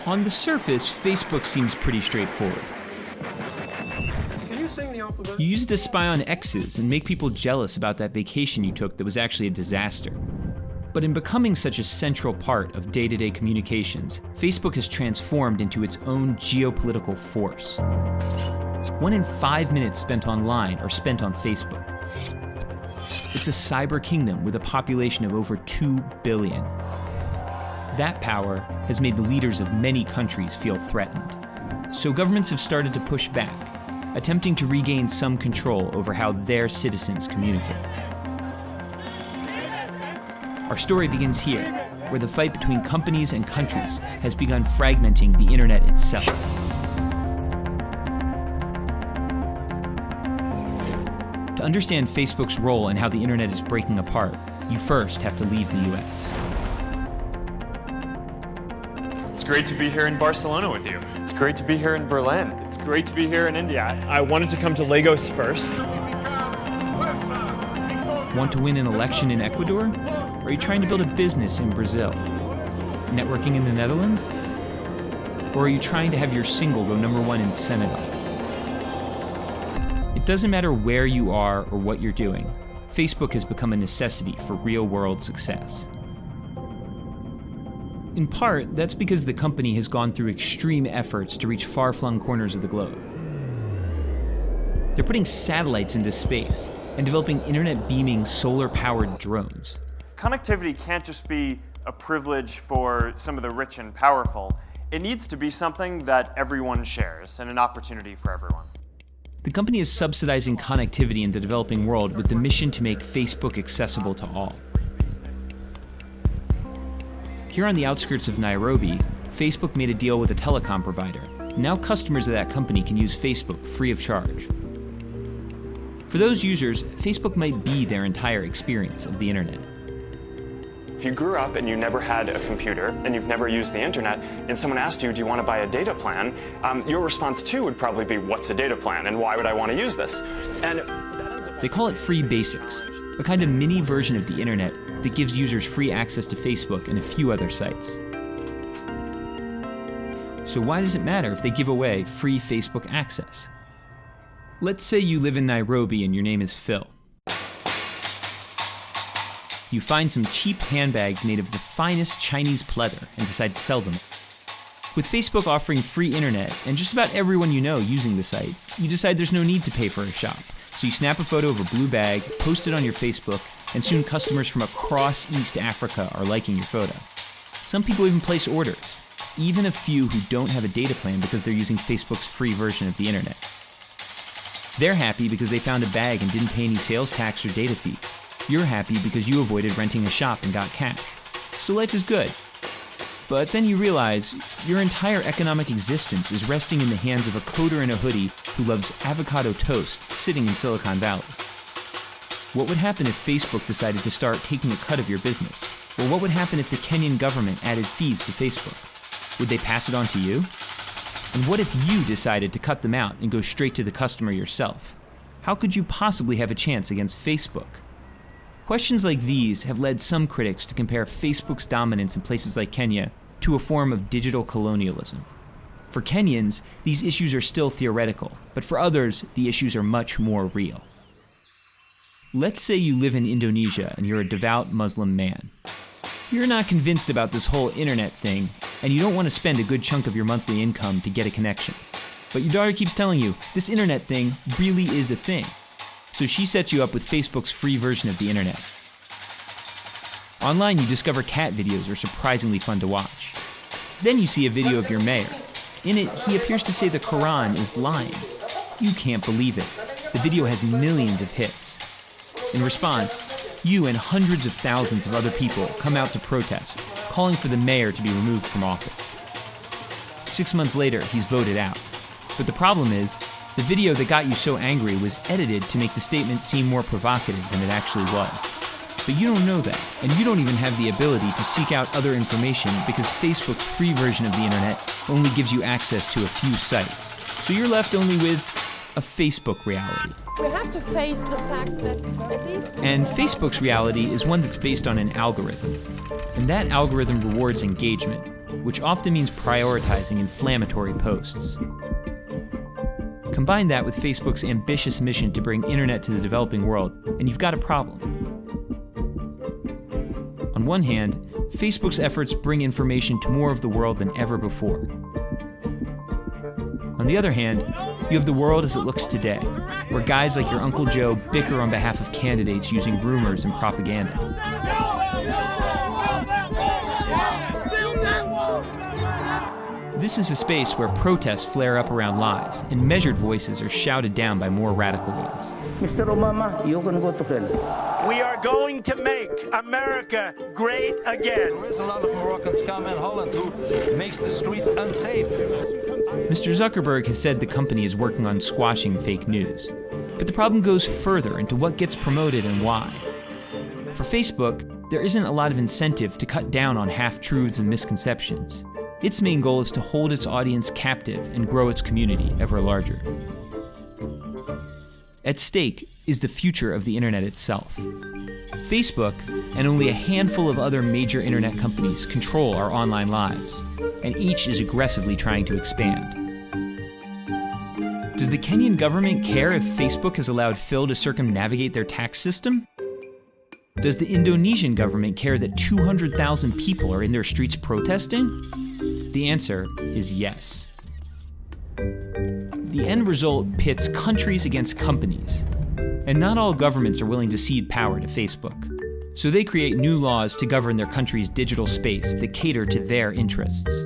On the surface, Facebook seems pretty straightforward. Can you sing the alphabet? You use it to spy on exes and make people jealous about that vacation you took that was actually a disaster. But in becoming such a central part of day-to-day communications, Facebook has transformed into its own geopolitical force. 1 in 5 minutes spent online are spent on Facebook. It's a cyber kingdom with a population of over 2 billion. That power has made the leaders of many countries feel threatened. So governments have started to push back, attempting to regain some control over how their citizens communicate. Our story begins here, where the fight between companies and countries has begun fragmenting the internet itself. To understand Facebook's role and how the internet is breaking apart, you first have to leave the US. It's great to be here in Barcelona with you. It's great to be here in Berlin. It's great to be here in India. I wanted to come to Lagos first. Want to win an election in Ecuador? Or are you trying to build a business in Brazil? Networking in the Netherlands? Or are you trying to have your single go #1 in Senegal? It doesn't matter where you are or what you're doing. Facebook has become a necessity for real-world success. In part, that's because the company has gone through extreme efforts to reach far-flung corners of the globe. They're putting satellites into space and developing internet-beaming, solar-powered drones. Connectivity can't just be a privilege for some of the rich and powerful. It needs to be something that everyone shares and an opportunity for everyone. The company is subsidizing connectivity in the developing world with the mission to make Facebook accessible to all. Here on the outskirts of Nairobi, Facebook made a deal with a telecom provider. Now customers of that company can use Facebook free of charge. For those users, Facebook might be their entire experience of the internet. If you grew up and you never had a computer and you've never used the internet and someone asked you, do you want to buy a data plan? Your response too would probably be, what's a data plan and why would I want to use this? And they call it Free Basics, a kind of mini version of the internet that gives users free access to Facebook and a few other sites. So why does it matter if they give away free Facebook access? Let's say you live in Nairobi and your name is Phil. You find some cheap handbags made of the finest Chinese pleather and decide to sell them. With Facebook offering free internet and just about everyone you know using the site, you decide there's no need to pay for a shop. So you snap a photo of a blue bag, post it on your Facebook, and soon customers from across East Africa are liking your photo. Some people even place orders, even a few who don't have a data plan because they're using Facebook's free version of the internet. They're happy because they found a bag and didn't pay any sales tax or data fee. You're happy because you avoided renting a shop and got cash. So life is good. But then you realize your entire economic existence is resting in the hands of a coder in a hoodie who loves avocado toast sitting in Silicon Valley. What would happen if Facebook decided to start taking a cut of your business? Or what would happen if the Kenyan government added fees to Facebook? Would they pass it on to you? And what if you decided to cut them out and go straight to the customer yourself? How could you possibly have a chance against Facebook? Questions like these have led some critics to compare Facebook's dominance in places like Kenya to a form of digital colonialism. For Kenyans, these issues are still theoretical, but for others, the issues are much more real. Let's say you live in Indonesia and you're a devout Muslim man. You're not convinced about this whole internet thing, and you don't want to spend a good chunk of your monthly income to get a connection. But your daughter keeps telling you, this internet thing really is a thing. So she sets you up with Facebook's free version of the internet. Online, you discover cat videos are surprisingly fun to watch. Then you see a video of your mayor. In it, he appears to say the Quran is lying. You can't believe it. The video has millions of hits. In response, you and hundreds of thousands of other people come out to protest, calling for the mayor to be removed from office. 6 months later, he's voted out. But the problem is, the video that got you so angry was edited to make the statement seem more provocative than it actually was. But you don't know that, and you don't even have the ability to seek out other information because Facebook's free version of the internet only gives you access to a few sites. So you're left only with a Facebook reality. We have to face the fact that at least... And Facebook's reality is one that's based on an algorithm. And that algorithm rewards engagement, which often means prioritizing inflammatory posts. Combine that with Facebook's ambitious mission to bring internet to the developing world, and you've got a problem. On one hand, Facebook's efforts bring information to more of the world than ever before. On the other hand, you have the world as it looks today, where guys like your Uncle Joe bicker on behalf of candidates using rumors and propaganda. This is a space where protests flare up around lies, and measured voices are shouted down by more radical ones. Mr. Obama, you're going to go to hell. We are going to make America great again. There is a lot of Moroccan scum in Holland who makes the streets unsafe. Mr. Zuckerberg has said the company is working on squashing fake news. But the problem goes further into what gets promoted and why. For Facebook, there isn't a lot of incentive to cut down on half-truths and misconceptions. Its main goal is to hold its audience captive and grow its community ever larger. At stake is the future of the internet itself. Facebook and only a handful of other major internet companies control our online lives, and each is aggressively trying to expand. Does the Kenyan government care if Facebook has allowed Phil to circumnavigate their tax system? Does the Indonesian government care that 200,000 people are in their streets protesting? The answer is yes. The end result pits countries against companies, and not all governments are willing to cede power to Facebook. So they create new laws to govern their country's digital space that cater to their interests.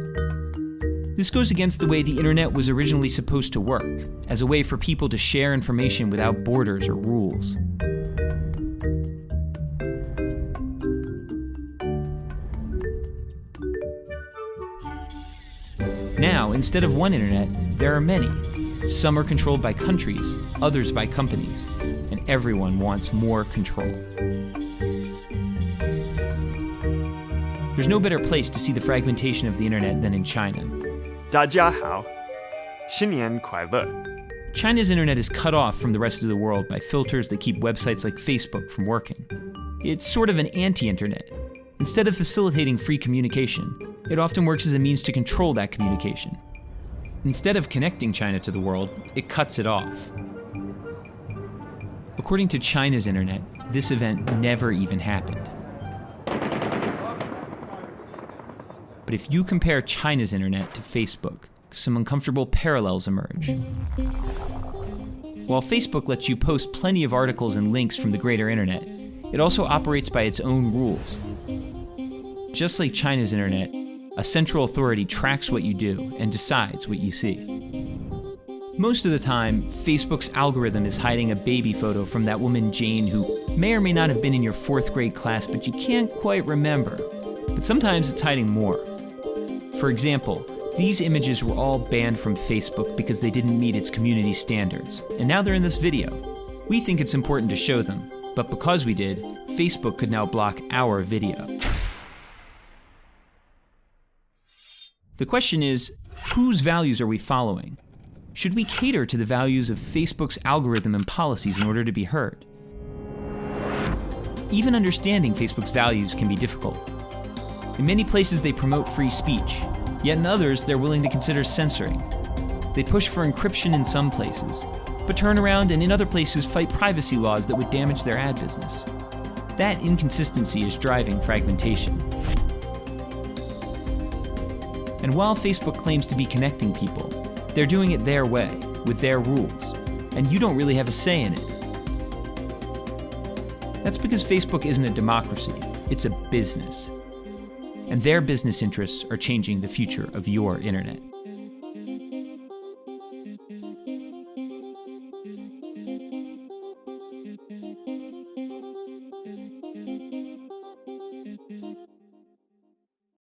This goes against the way the internet was originally supposed to work, as a way for people to share information without borders or rules. Now, instead of one internet, there are many. Some are controlled by countries, others by companies, and everyone wants more control. There's no better place to see the fragmentation of the internet than in China. 大家好，新年快乐。 China's internet is cut off from the rest of the world by filters that keep websites like Facebook from working. It's sort of an anti-internet. Instead of facilitating free communication, it often works as a means to control that communication. Instead of connecting China to the world, it cuts it off. According to China's internet, this event never even happened. But if you compare China's internet to Facebook, some uncomfortable parallels emerge. While Facebook lets you post plenty of articles and links from the greater internet, it also operates by its own rules. Just like China's internet, a central authority tracks what you do and decides what you see. Most of the time, Facebook's algorithm is hiding a baby photo from that woman Jane who may or may not have been in your 4th grade class, but you can't quite remember. But sometimes it's hiding more. For example, these images were all banned from Facebook because they didn't meet its community standards, and now they're in this video. We think it's important to show them, but because we did, Facebook could now block our video. The question is, whose values are we following? Should we cater to the values of Facebook's algorithm and policies in order to be heard? Even understanding Facebook's values can be difficult. In many places they promote free speech, yet in others they're willing to consider censoring. They push for encryption in some places, but turn around and in other places fight privacy laws that would damage their ad business. That inconsistency is driving fragmentation. And while Facebook claims to be connecting people, they're doing it their way, with their rules, and you don't really have a say in it. That's because Facebook isn't a democracy, it's a business. And their business interests are changing the future of your internet.